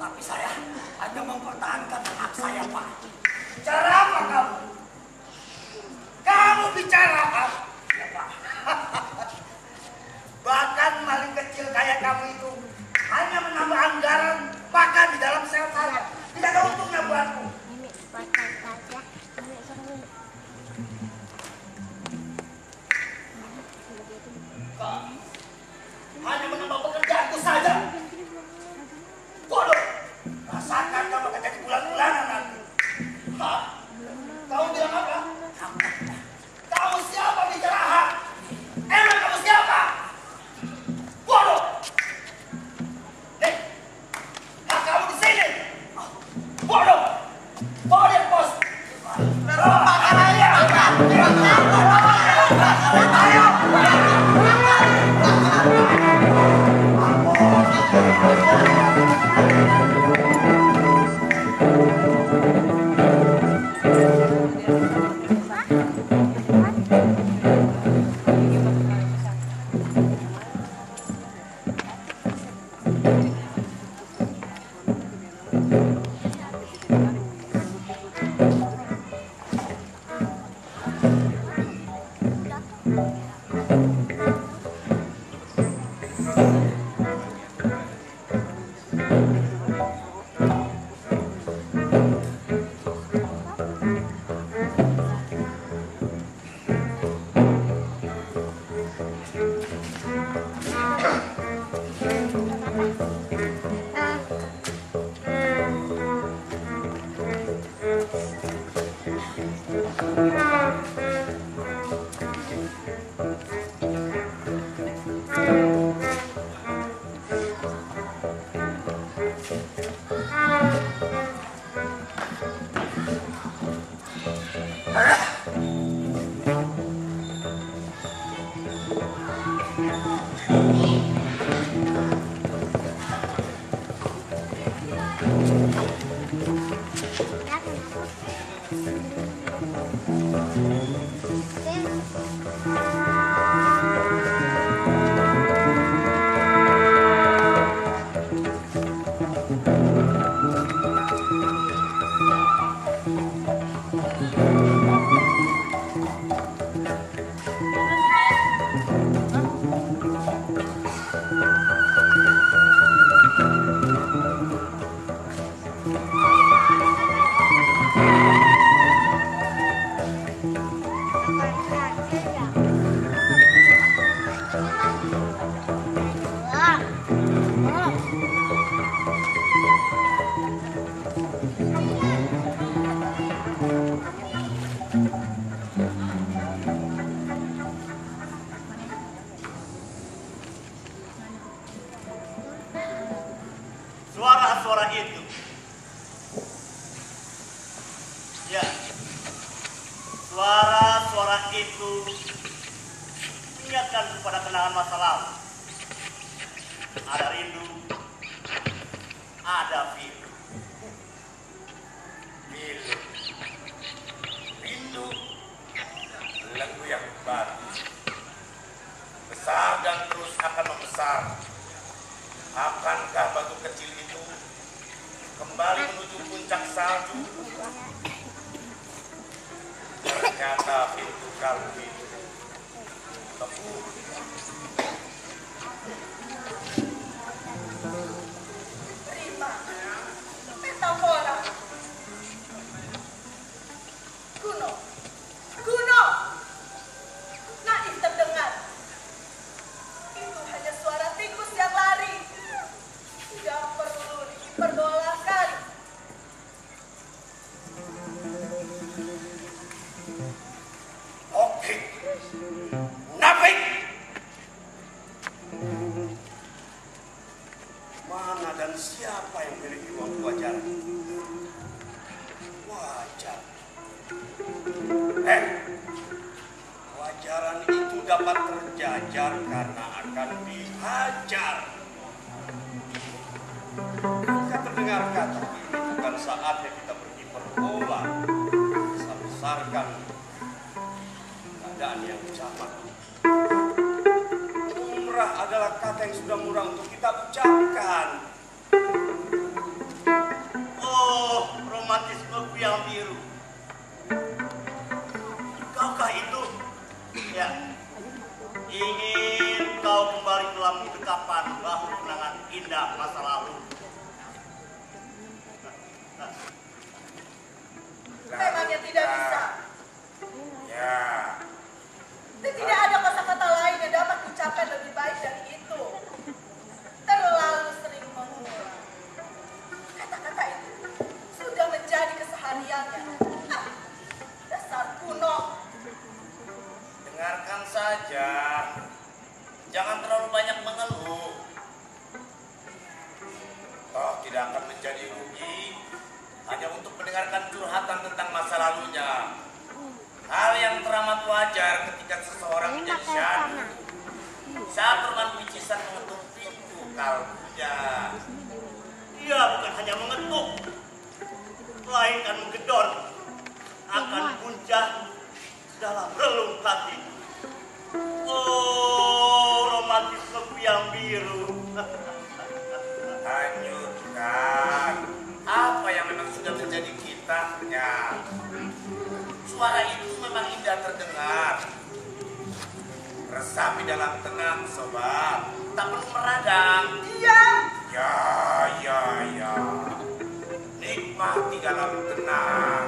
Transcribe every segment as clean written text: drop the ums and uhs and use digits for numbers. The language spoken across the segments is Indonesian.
Tapi saya hanya mempertahankan hak saya, Pak. Bicara apa kamu? Kamu bicara apa? Bahkan maling kecil kayak kamu itu hanya menambah anggaran makan di dalam sel saya. Tidak ada untungnya buatku. Kau hanya menambah pekerjaanku saja. Bodoh. Rasakan kamu akan jadi bulan-bulanan nanti. Hah? Kamu bilang apa? Kamu siapa bicara hak? Emang kamu siapa? Bodoh. Nih, hak kamu di sini. Bodoh. Bawa dia ke pos. Suara-suara itu, ya, suara-suara itu mengingatkan kepada kenangan masa lalu. Ada rindu, ada pilu. Pilu, rindu, lagu yang bagus, besar dan terus akan membesar. Akankah batu kecil itu kembali menuju puncak salju? Ternyata pintu kalbu itu teguh. Terima metafora kuno, naif terdengar. Itu hanya suara tikus yang lari. Tidak perlu diperbolehkan. Oke, munafik. Mana dan siapa yang memiliki uang wajar? Wajar. Wajaran itu dapat terjajar karena akan dihajar. Kita terdengar kata ini bukan saatnya kita berhiperbola. Kita besarkan keadaan yang jamak. Umrah adalah kata yang sudah murah untuk kita ucapkan. Oh, romantisme yang biru. Ingin kau kembali dalam dekapan bahu kenangan indah masa lalu. Memangnya tidak bisa. Ya. Dan tidak ada kata-kata lain yang dapat diucapkan lebih baik dari itu. Terlalu sering mengulang. Kata-kata itu sudah menjadi kesehariannya. Ah, dasar kuno. Dengarkan saja. Jangan terlalu banyak mengeluh. Toh tidak akan menjadi rugi hanya untuk mendengarkan curhatan tentang masa lalunya. Hal yang teramat wajar ketika seseorang menjadi syahdu. Saat Roman Picisan mengetuk pintu kalbunya. Dia bukan hanya mengetuk, melainkan menggedor, akan puncah dalam relung hati. Oh, romantisme yang biru. Hanyutkan apa yang memang sudah menjadi kitanya. Suara itu memang indah terdengar. Resapi dalam tenang, sobat. Tak perlu meradang. Diam. Ya. Nikmati dalam tenang.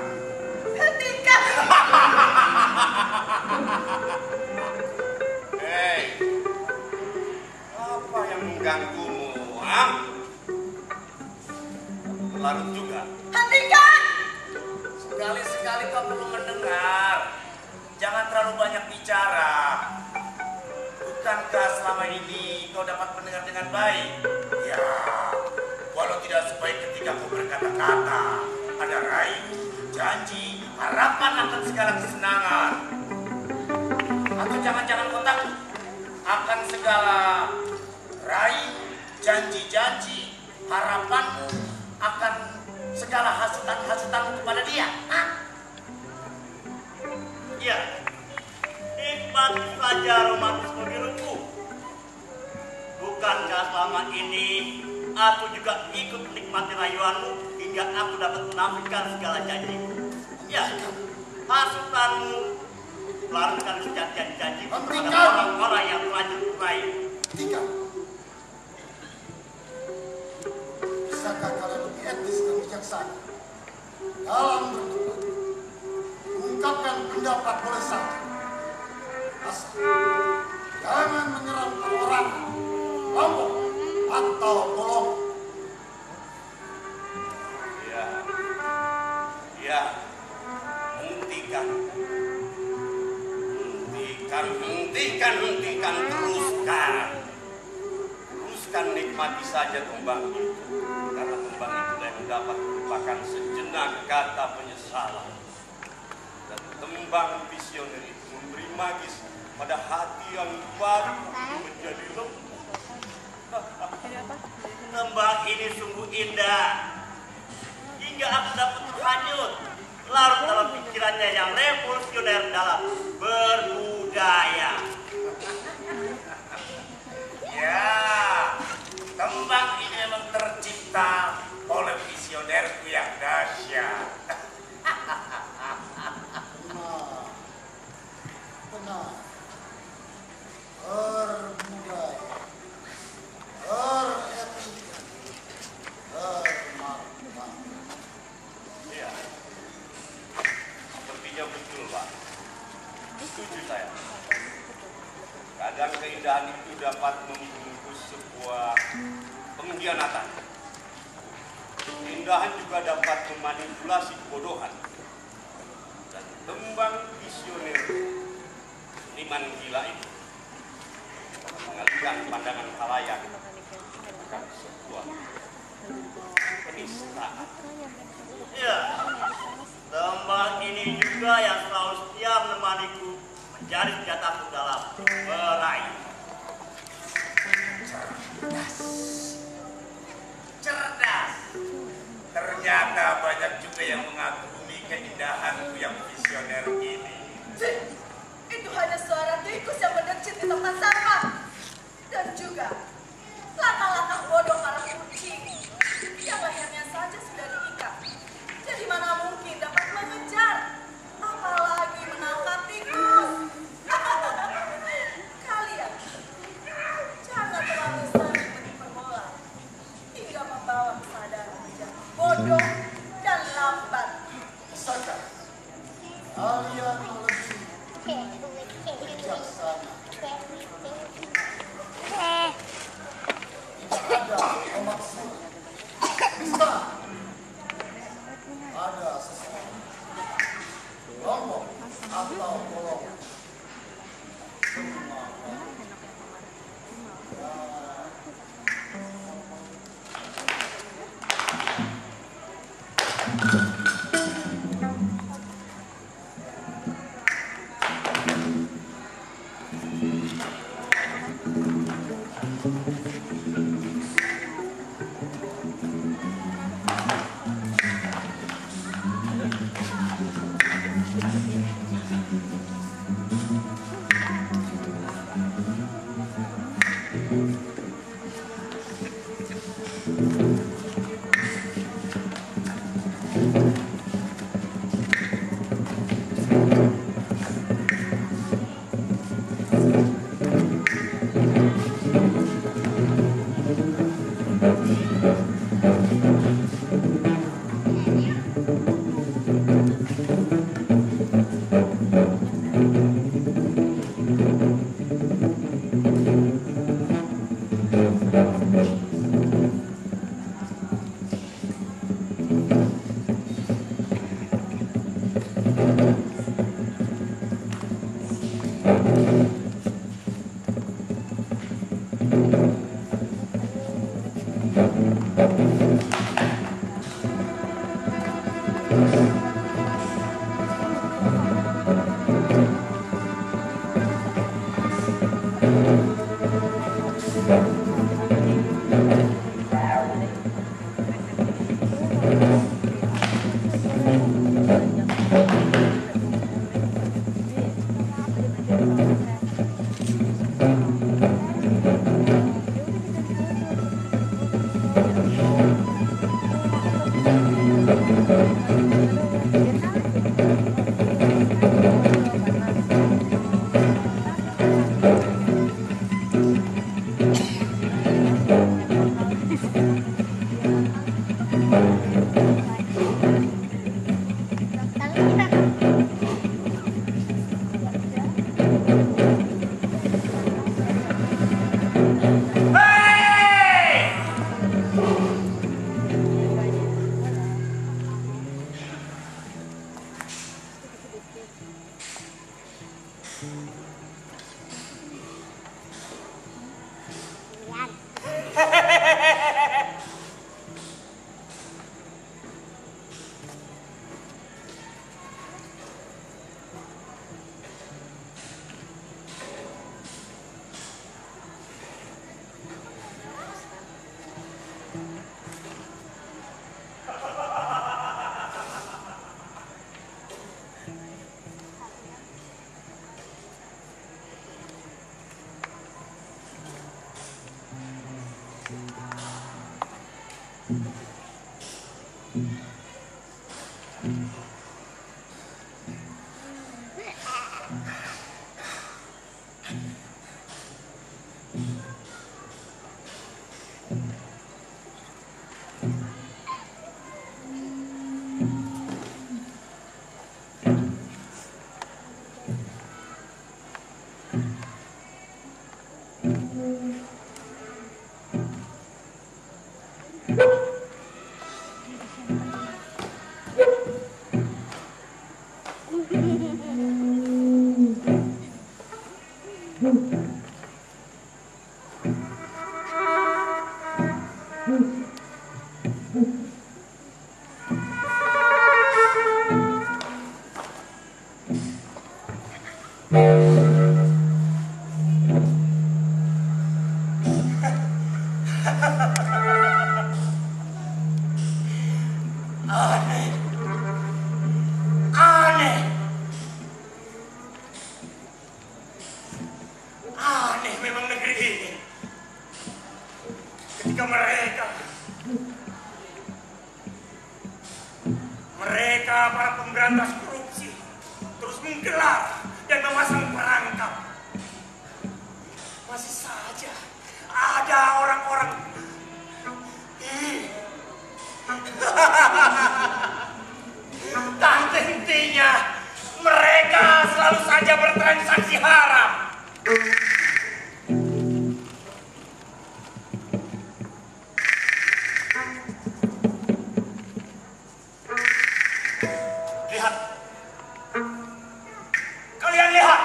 Hentikan. Hei, apa yang mengganggumu? Ah? Larut juga. Hentikan. Sekali-sekali kau perlu mendengar. Jangan terlalu banyak bicara. Bukankah selama ini kau dapat mendengar dengan baik? Ya, walau tidak sebaik ketika kau berkata-kata. Ada raih, janji, harapan akan segala kesenangan. Atau jangan-jangan kau takut akan segala raih, janji-janji, harapanmu akan segala hasutan-hasutanmu kepada dia. Hah? Ya, nikmati saja romantisme biruku. Bukankah selama ini aku juga ikut menikmati rayuanmu hingga aku dapat menafikan segala janjiku. Ya, hasutanmu larutkan sejak janji-janji kepada orang-orang yang terlanjur meraih. Tiga. Bisakah kalian lebih etis dan bijaksana dalam berdebat? Ungkapkan pendapat boleh saja. Asal jangan menyerang perorangan, kelompok, atau golongan. Ya, hentikan, teruskan nikmati saja tembang itu, karena tembang itulah yang dapat merupakan sejenak kata penyesalan. Dan tembang visioner itu memberi magis pada hati yang baru menjadi lembut. Tembang ini sungguh indah, hingga aku dapat terhanyut larut dalam pikirannya yang revolusioner dalam berbudaya. Ya, tembang ini memang tercipta oleh visionerku yang dahsyat. Benar. Berbudaya. Beretika. Bermakna. Iya, sepertinya betul, Pak. Setuju saya. Kadang keindahan itu dapat membungkus sebuah pengkhianatan. Keindahan juga dapat memanipulasi kebodohan. Dan tembang visioner seniman gila itu mengalihkan pandangan khalayak akan sebuah penistaan. Ya, tembang ini juga yang selalu setia menemaniku menjadi senjataku dalam meraih. Cerdas. Ternyata banyak juga yang mengagumi keindahanku yang visioner ini. Itu hanya suara tikus yang mendecit di tempat sampah. Dan juga langkah-langkah bodoh para kucing yang lehernya saja sudah diikat. Jadi mana mungkin dapat mengejar, apalagi menangkap tikus. Kalian Mereka para pemberantas korupsi terus menggelar dan memasang perangkap. Masih saja ada orang-orang tak hentinya mereka selalu saja bertransaksi haram. Lihat, kalian lihat.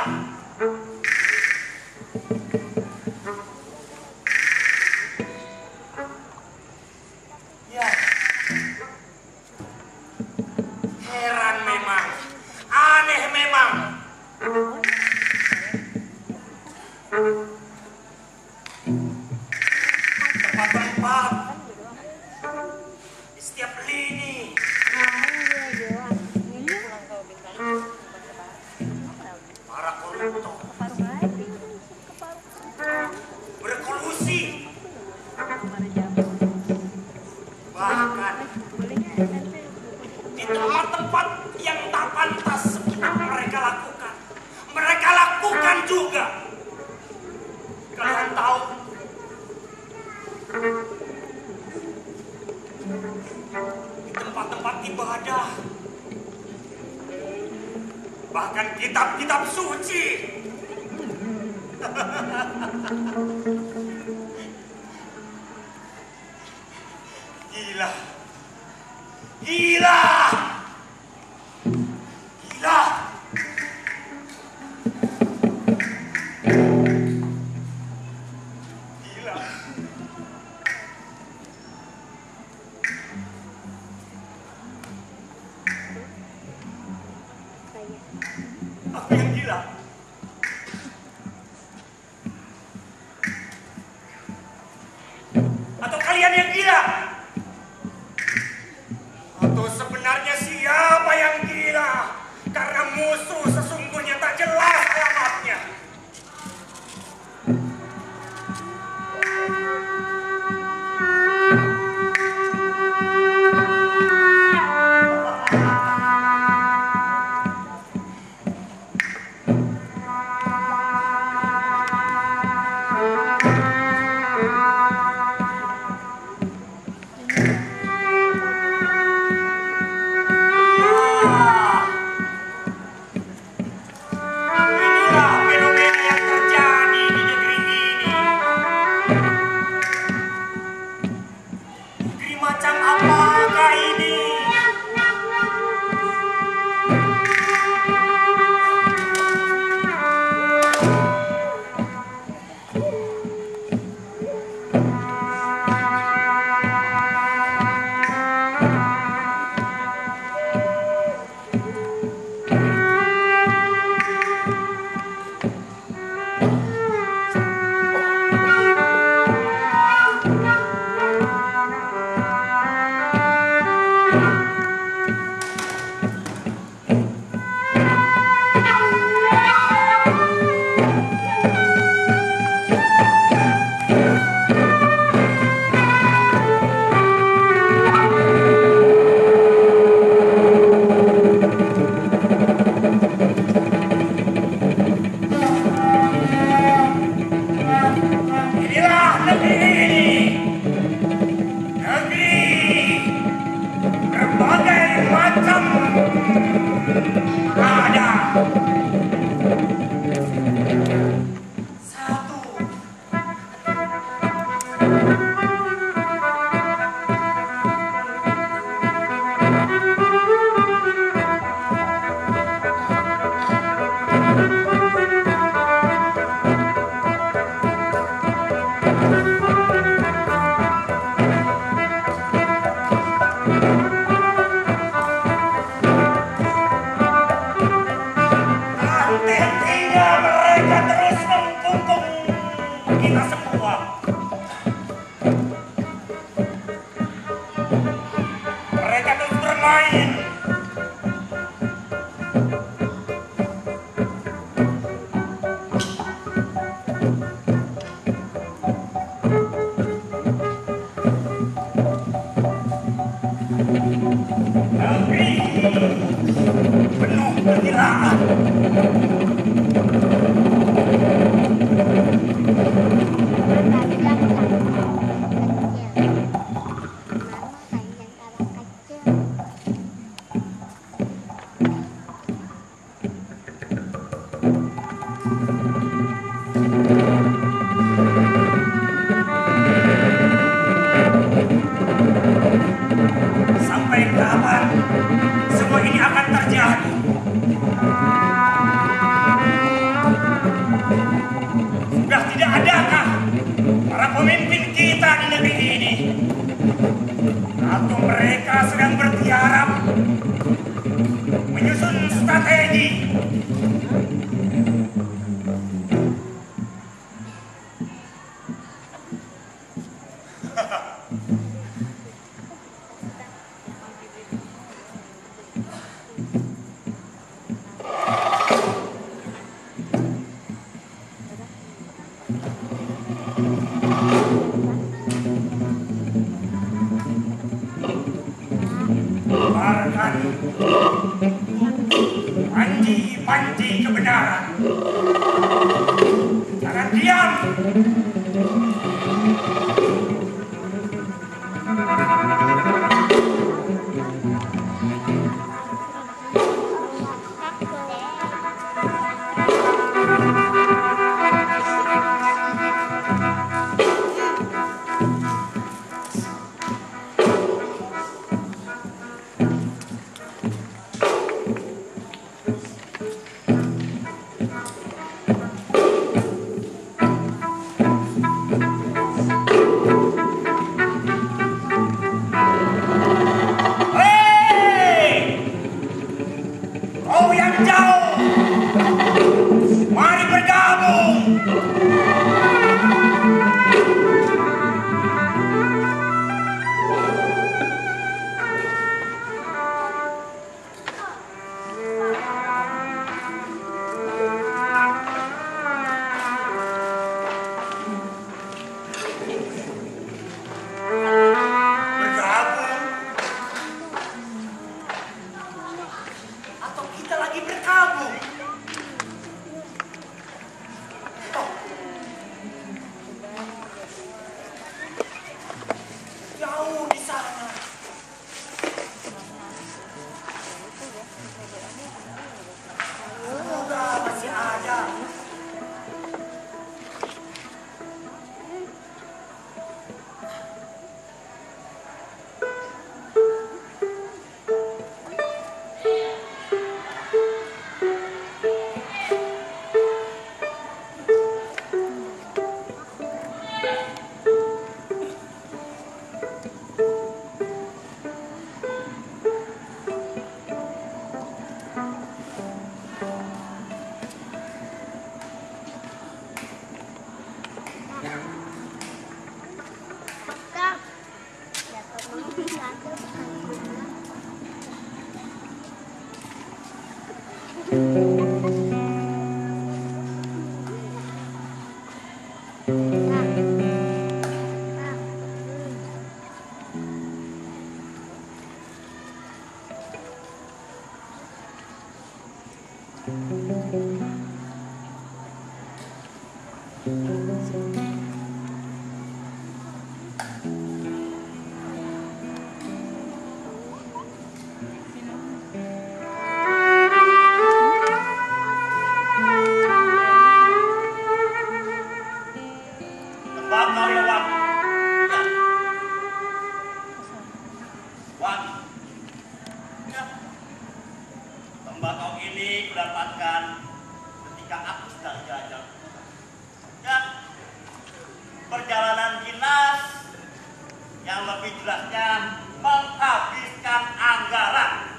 Ya, heran memang, aneh memang. Tempat-tempat di setiap lini para koruptor berkolusi bahkan kitab-kitab suci. Gila. Gila. Gila. Gila. Aku yang gila. Atau kalian yang gila? Atau sebenarnya siapa yang gila? Karena musuh sesungguhnya tak jelas alamatnya. Inilah fenomena yang terjadi di negeri ini. Negeri macam apakah ini? Inilah negeri ini. Negeri berbagai macam ada. Satu. Nantinya mereka terus mengkungkung kita semua. Mereka terus bermain. Negeri penuh kegilaan. Sampai kapan semua ini akan terjadi? Sudah tidak adakah para pemimpin kita di negeri ini? Atau mereka sedang bertiarap menyusun strategi? Biarkan panji kebenaran. Jangan diam. Tembakau ini kudapatkan ketika aku sedang jalan. Ya, perjalanan dinas yang lebih jelasnya menghabiskan anggaran.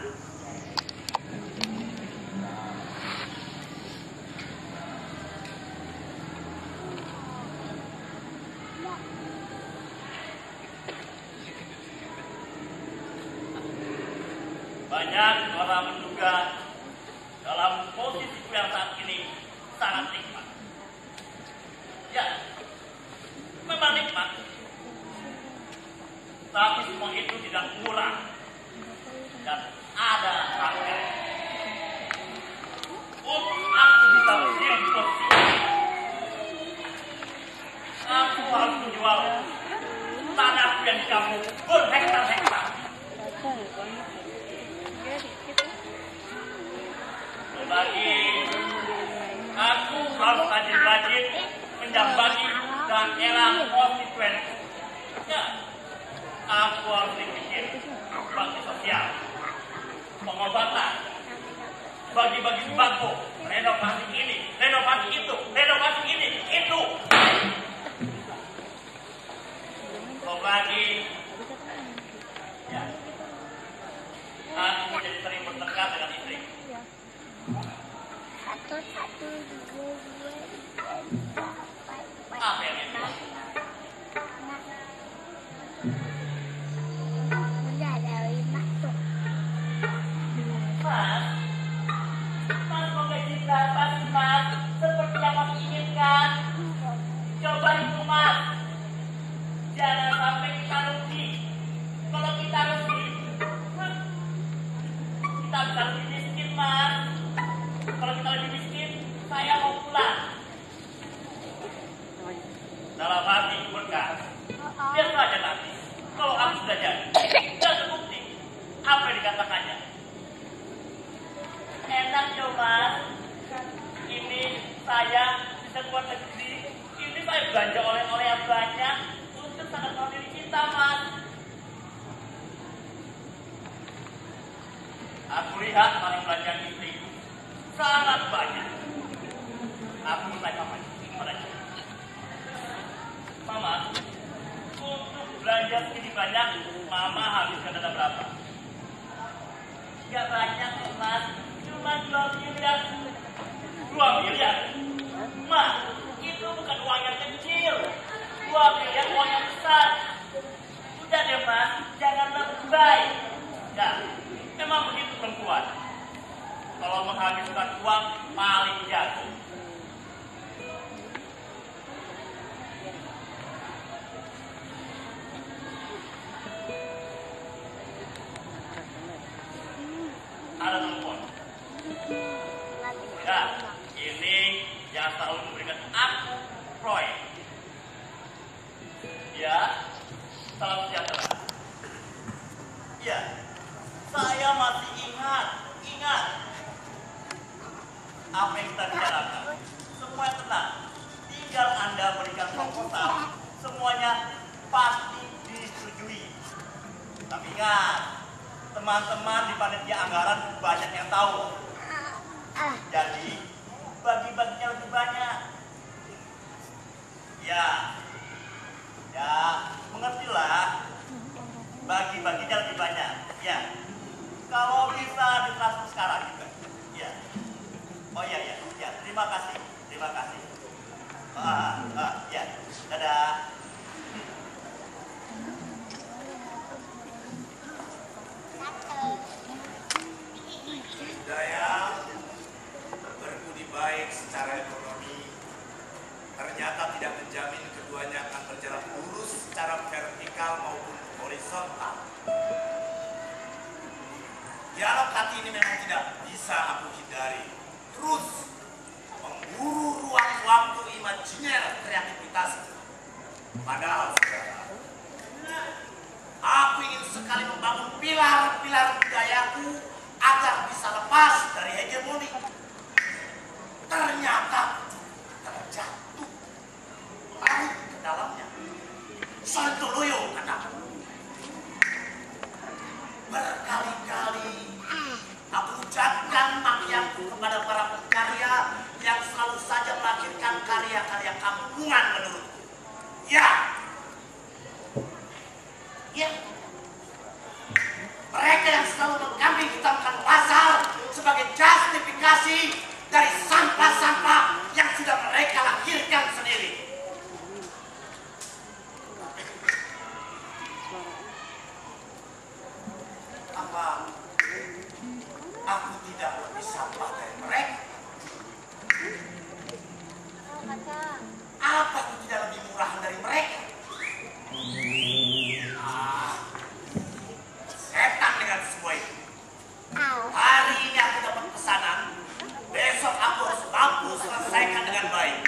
Banyak orang menduga dalam posisiku yang saat ini sangat nikmat. Ya, memang nikmat. Tapi semua itu tidak murah dan ada harga. Untuk aku bisa berdiri di posisi ini, aku harus menjual tanahku yang di kampung berhektar-hektar. Lagi aku harus rajin-rajin menjambangi daerah konstituen. Ya, aku harus bikin bakti sosial, pengobatan, bagi-bagi sembako, renovasi ini, renovasi itu, renovasi ini, itu. Lagi, ya, aku jadi sering bertengkar dengan istri. Apa yang itu? Mas mau gaji berapa sih mas? Seperti yang mas inginkan. Coba itu mas. Jangan sampai kita rugi. Kalau kita rugi, kita bisa lebih miskin mas. Kalau kita lebih miskin, saya mau pulang. Dalam hati berkata, biar saja nanti. Kalau aku sudah jadi, dan terbukti apa yang dikatakannya. Enak ya mas. Ini saya bisa keluar negeri. Ini saya belanja oleh-oleh yang banyak untuk sangat mau diri kita mas. Aku lihat paling belanjaan istriku sangat banyak. Aku bertanya padanya, Mama, untuk belanja segini banyak, Mama habiskan dana berapa? Gak banyak mas, cuma 2 miliar. 2 miliar? Ma, itu bukan uang yang kecil. 2 miliar uang yang besar. Udah deh mas, jangan lebay. Ya, memang begitu perempuan. Kalau menghabiskan uang paling jago. Ada telepon. Ya, ini yang selalu memberikan aku proyek. Ya, salam sejahtera. Ya, saya masih ingat apa yang kita bicarakan. Semua tenang. Tinggal Anda berikan proposal. Semuanya pasti disetujui. Tapi ingat, teman-teman di panitia anggaran banyak yang tahu. Jadi bagi-baginya lebih banyak. Ya, mengertilah. Bagi-baginya lebih banyak. Ya, kalau bisa ditransfer sekarang juga. Ya. Oh iya, terima kasih. Ya, dadah. Budaya berbudi baik secara ekonomi ternyata tidak menjamin keduanya akan berjalan lurus secara vertikal maupun horizontal. Dialog hati ini memang tidak bisa aku hindari. Terus memburu ruang waktu imajiner kreativitas. Padahal saudara, aku ingin sekali membangun pilar-pilar budayaku agar bisa lepas dari hegemoni. Ternyata terjatuh larut ke dalamnya. Sontoloyo kataku. Berkali-kali aku ucapkan makianku kepada para pengkarya yang selalu saja melahirkan karya-karya kampungan menurutku. Ya. Mereka yang selalu mengkambing hitamkan pasal sebagai justifikasi dari sampah-sampah yang sudah mereka lahirkan sendiri. Apa aku tidak lebih sampah dari mereka? Apa aku tidak lebih murah dari mereka? Setan dengan semua itu. Hari ini aku dapat pesanan, besok aku harus mampu selesaikan dengan baik.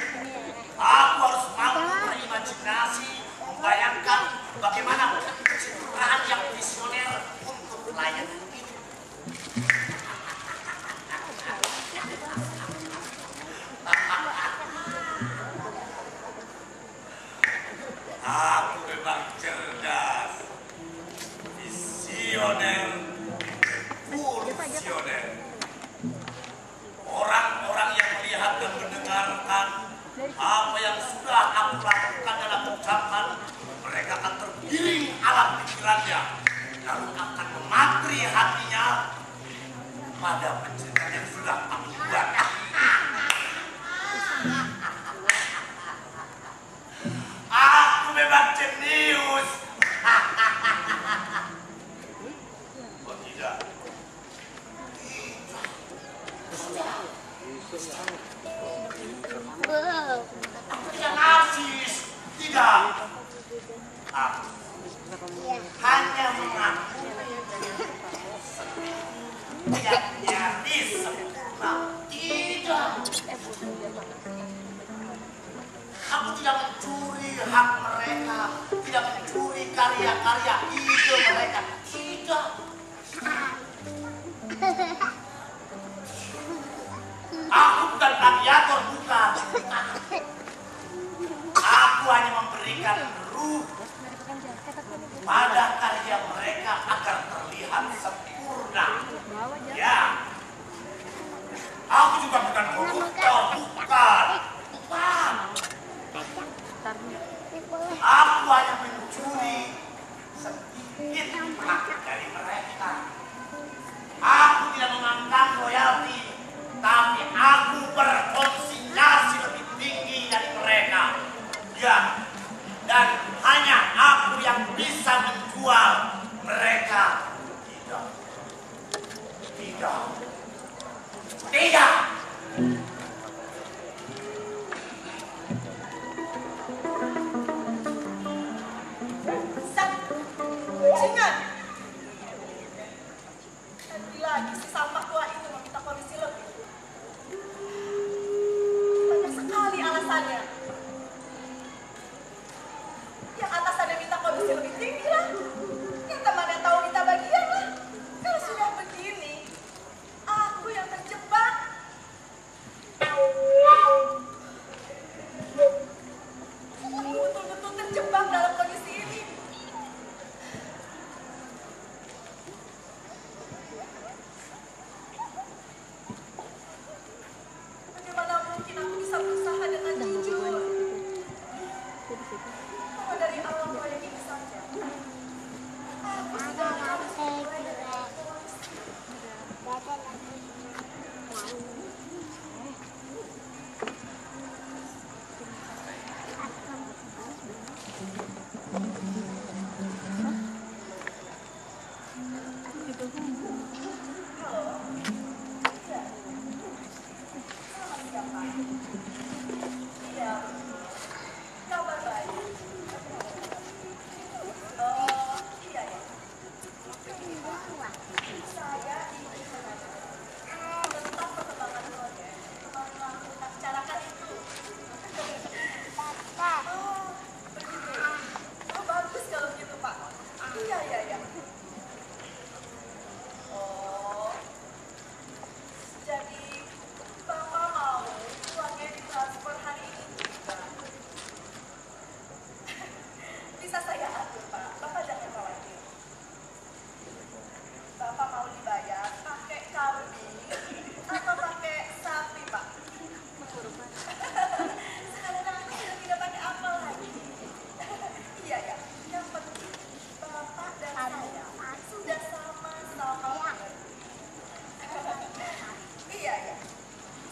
Aku harus mampu berimajinasi, membayangkan bagaimana pencitraan yang visioner untuk layan hidup. Aku memang cerdas, visioner, full visioner. Orang-orang yang melihat dan mendengarkan apa yang sudah aku lakukan dan aku ucapkan, mereka akan tergiring alam pikirannya, lalu akan mematri hatinya pada penceritaan yang sudah aku buat. Aku memang jenius. Oh tidak. Aku tidak narsis. Tidak. Aku hanya mengaku tidak nyaris sempurna. Tidak. Aku tidak mencuri hak mereka, tidak mencuri karya-karya ide mereka. Tidak. Aku bukan plagiator, bukan. Aku hanya memberikan ruh pada karya mereka agar terlihat sempurna. Ya. Aku juga bukan koruptor, bukan. Aku hanya mencuri sedikit hak dari mereka. Aku tidak menganggap royalti, tapi aku berkonsinyasi lebih tinggi dari mereka. Ya, dan hanya aku yang bisa menjual mereka. Tidak. Tidak. Tidak. Ingat, nanti lagi si sampah tua itu meminta komisi lebih. Banyak sekali alasannya. Yang atasannya minta komisi lebih tinggi lah. Yang temannya tahu minta bagian lah. Kalau sudah begini, aku yang terjebak. Aku betul-betul terjebak dalam kondisi ini. saya atur, Pak. Bapak jangan khawatir. Bapak mau dibayar pakai kambing atau pakai sapi, Pak? Sekarang aku sudah tidak pakai apa lagi. Iya ya, yang penting Bapak dan saya sudah sama-sama mengerti. Iya ya,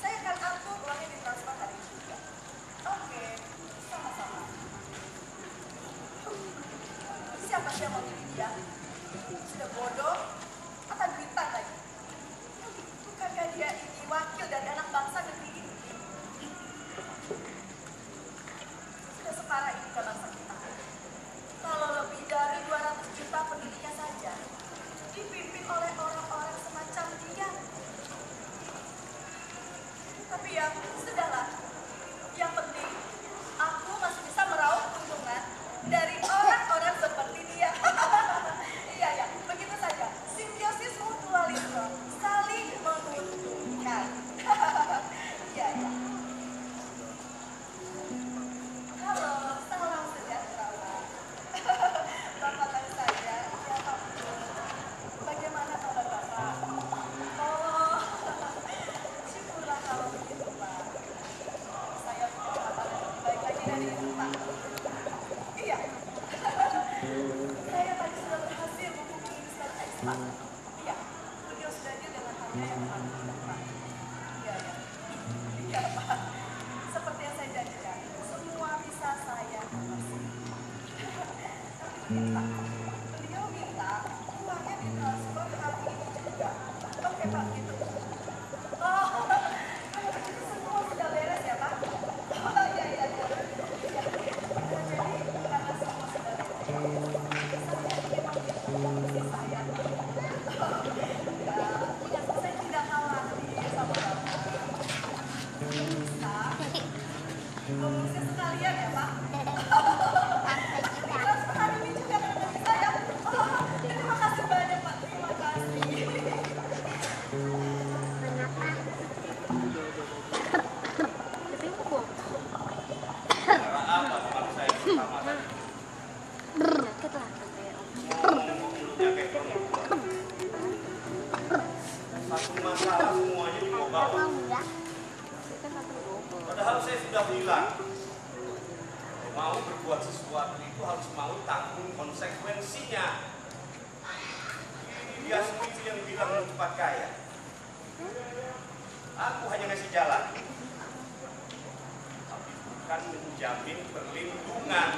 saya akan atur uangnya ditransfer hari ini juga. Oke, sama-sama. Siapa sih yang mau milih dia? Sudah bodoh, apa duitan lagi? Bukankah dia ini wakil dari anak bangsa negeri ini? Sudah separah ini ke bangsa kita. Kalau lebih dari 200 juta penduduknya saja dipimpin oleh orang-orang semacam dia. Tapi ya, sudahlah. Yang penting, aku masih bisa meraup keuntungan dari orang-orang seperti dia. Iya ya, begitu saja. Simbiosis mutualisme, saling menguntungkan. Iya ya. Halo, salam sejahtera. Bapak tanya saja, siapa itu? Bagaimana kabar Bapak? Oh, syukurlah kalau begitu Pak. Saya punya kabar yang lebih baik lagi dari itu Pak. Iya. Saya tadi sudah berhasil menghubungi Mr. X Pak. Iya, beliau sudah deal dengan harga yang paling Pak. Iya ya. Iya Pak. Seperti yang saya janjikan, semua bisa saya atasi. Tapi begini Pak, beliau minta uangnya ditransfer hari ini juga. Oke Pak, gitu. Oh, kalau begitu semua sudah beres ya Pak? Oh iya iya iya. Iya. Jadi karena semua sudah beres, saya memang minta saya. Enggak, saya tidak khawatir sama Bapak. Bisa. Bonusnya sekalian ya Pak. Transfer hari ini juga kan bagi saya. Oh, terima kasih banyak Pak. Terima kasih. Cara apa teman saya pertama tadi? Mulutnya kayak perempuan. Satu masalah semuanya dibawa. Padahal saya sudah bilang, mau berbuat sesuatu itu harus mau tanggung konsekuensinya. Ini dia sendiri yang bilang mau cepat kaya. Aku hanya ngasih jalan, tapi bukan menjamin perlindungan.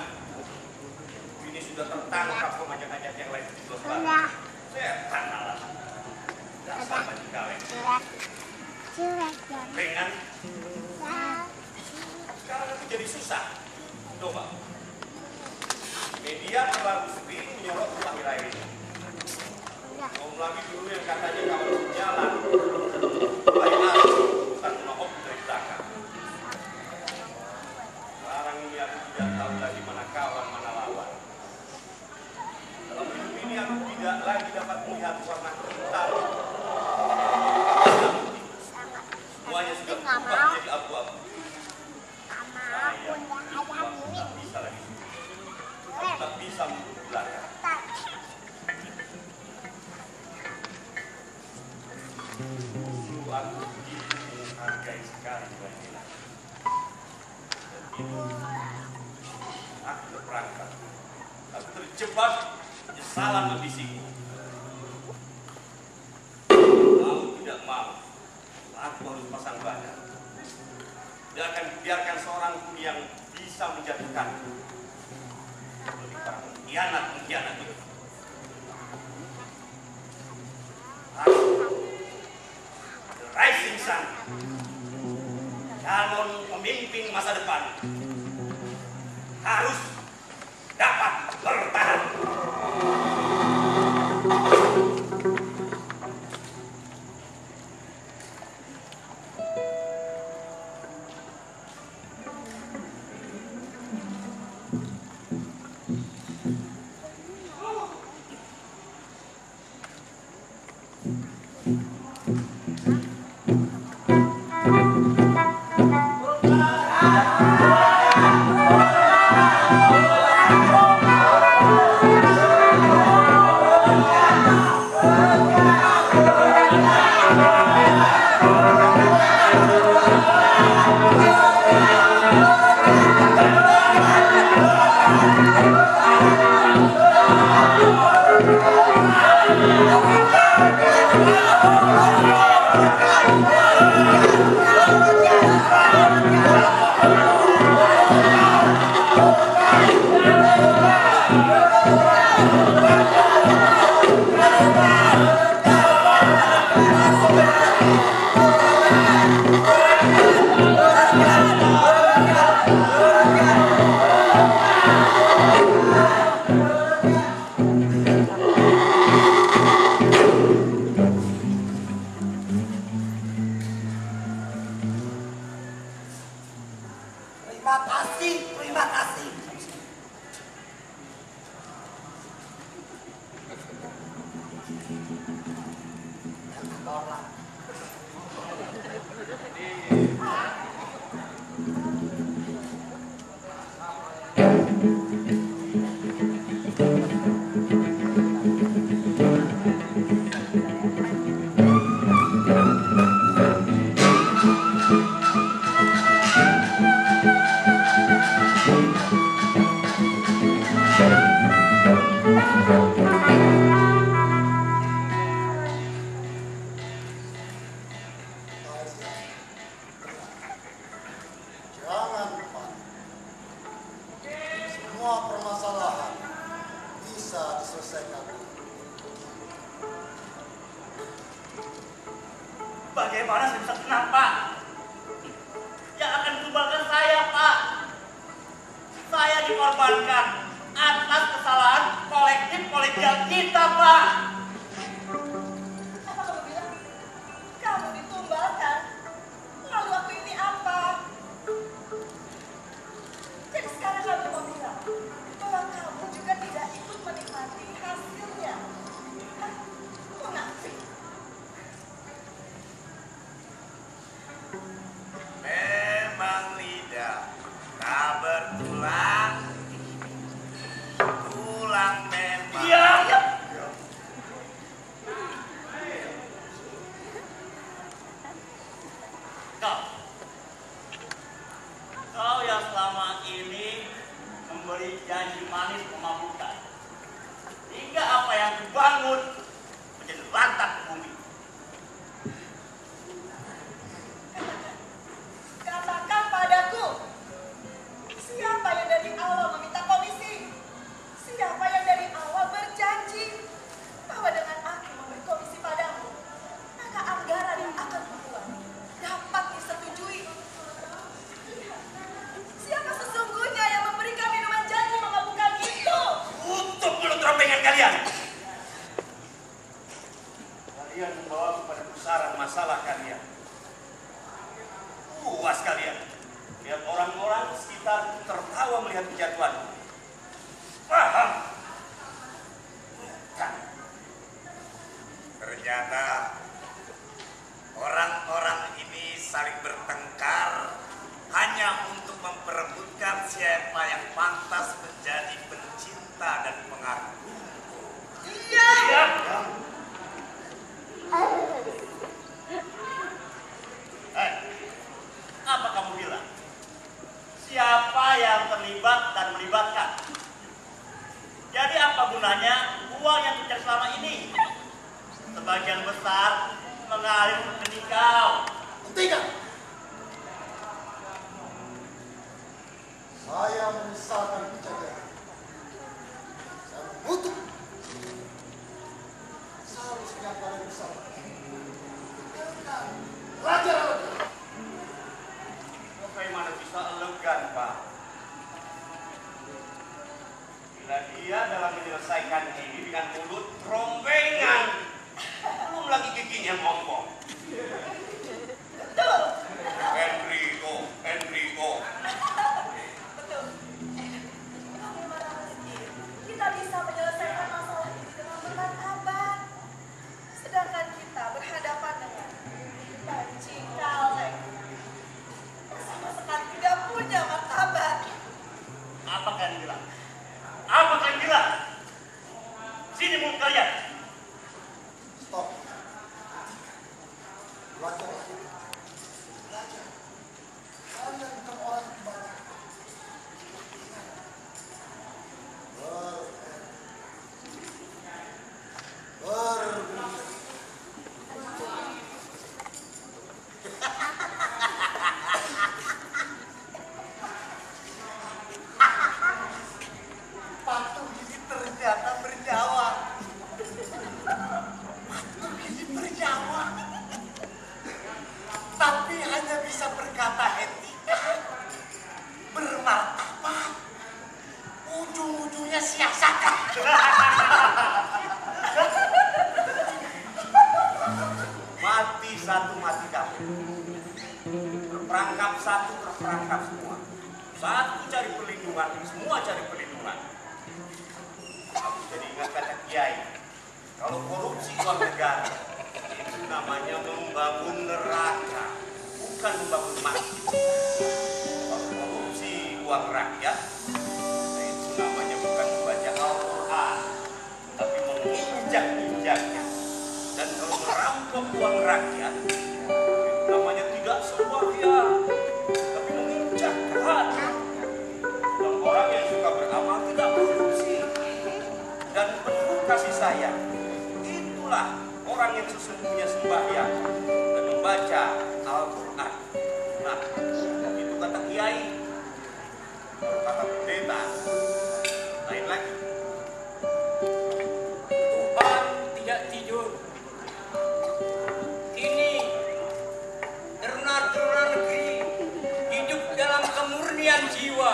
Ini sudah tertangkap mengajak-ajak yang lain di Bali. Setan alas. Dasar bajingan. Dengan sekarang itu jadi susah. Coba. Media terlalu sering menyorot akhir-akhir ini. Ngomong lagi dulu yang katanya kawan sejalan. Baiklah, bukan menokok dari belakang. Sekarang ini aku tidak tahu lagi mana kawan, mana lawan. Dalam hidup ini aku tidak lagi dapat melihat warna hitam. Semuanya sudah berubah menjadi abu-abu. Saya tak bisa lagi. Aku tak bisa mundur belakang. Justru aku begitu menghargai sekali wanita. Dan ini aku terperangkap. Aku terjebak penyesalan membisikku. Mau tidak mau, aku harus pasang badan. Tidak akan biarkan seorang pun yang bisa menjatuhkanku. Lebih para pengkhianat itu. Aku, the rising sun, calon pemimpin masa depan, harus dapat bertahan. Terima kasih. Jangan panik. Semua permasalahan bisa diselesaikan. Bagaimana saya bisa tenang, Pak? Yang akan tumbalkan saya, Pak. Saya dikorbankan atas kesalahan kolektif kolegial kita, Pak. Apa kamu bilang? Kamu ditumbalkan? Lalu aku ini apa? Jadi sekarang kamu mau bilang bahwa kamu juga tidak ikut menikmati hasilnya? Hah? Munafik. Memang lidah tak bertulang, tulang memang. Iya. Kau yang selama ini memberi janji manis memabukkan, hingga apa yang dibangun menjadi lantak bumi. Katakan padaku, siapa yang dari awal meminta komisi? Siapa yang dari awal berjanji bahwa dengan aku memberi komisi padamu, maka anggaran yang akan kubuat dapat disetujui? Lihat, siapa sesungguhnya yang memberikan minuman janji memabukkan itu? Untuk mulut rompengan kalian. Kalian membawa kepada pusaran masalah kalian. Puas kalian. Lihat orang-orang sekitar tertawa melihat kejatuhan. Paham? Bukan. Ternyata orang-orang ini saling bertengkar hanya untuk memperebutkan siapa yang pantas menjadi pencinta dan pengagumku. Iya. Apa kamu bilang? Siapa yang terlibat dan melibatkan? Jadi apa gunanya uang yang dicari selama ini? Sebagian besar mengalir ke rekening kau. Tidak. Saya menyesalkan kejadian. Saya mengutuk. Seharusnya kalian bisa belajar lagi. Bagaimana bisa elegan, Pak? Bila dia dalam menyelesaikan ini dengan mulut rompengan, belum lagi giginya ngomong. Betul. Enrico. Betul. Bagaimana mungkin kita bisa menyelesaikan masalah ini dengan bermartabat, sedangkan kita berhadapan dengan bajing kaleng yang sama sekali tidak punya martabat. Apa kalian bilang? Apa kalian bilang? Sini mulut kalian. Stop. Belajar lagi. Belajar. Kalian bukan orang kembali. Patung ini ternyata perangkap semua. Saat ku cari perlindungan, semua cari perlindungan. Aku jadi ingat kata Kiai, kalau korupsi uang negara, itu namanya membangun neraka, bukan membangun masjid. Kalau korupsi uang rakyat, itu namanya bukan membaca Al-Quran, tapi menginjak-injaknya. Dan kalau merampok uang rakyat, itu namanya tidak sembahyang, tapi menginjak hati. Dan orang yang suka beramal tidak korupsi dan penuh kasih sayang, itulah orang yang sesungguhnya sembahyang dan membaca Al-Quran. Nah, itu kata Kiai. Kalau kata pendeta, lain lagi. Tuhan tidak tidur. Kini teruna-teruna negeri hidup dalam kemurnian jiwa.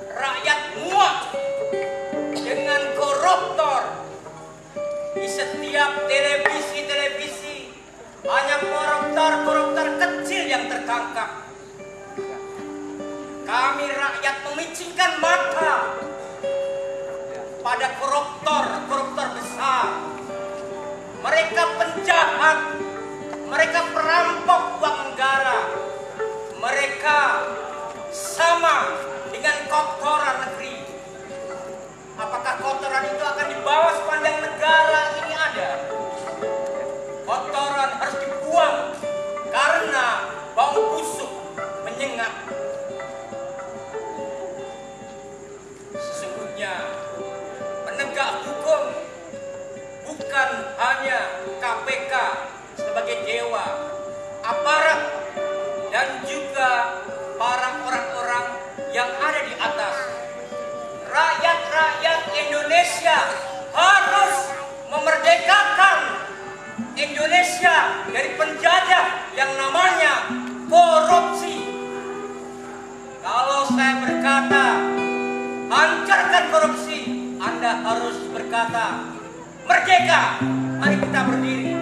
Rakyat muak dengan koruptor. Di setiap televisi hanya koruptor kecil yang tertangkap. Kami rakyat memicingkan mata pada koruptor besar. Mereka penjahat, mereka perampok uang negara. Mereka sama dengan kotoran negeri. Apakah kotoran itu akan dibawa sepanjang negara ini ada? Kotoran harus dibuang karena bau busuk menyengat. Sesungguhnya penegak hukum bukan hanya KPK sebagai dewa, aparat dan juga para orang-orang yang ada di atas. Rakyat Indonesia harus memerdekakan Indonesia dari penjajah yang namanya korupsi. Kalau saya berkata hancurkan korupsi, Anda harus berkata merdeka. Mari kita berdiri.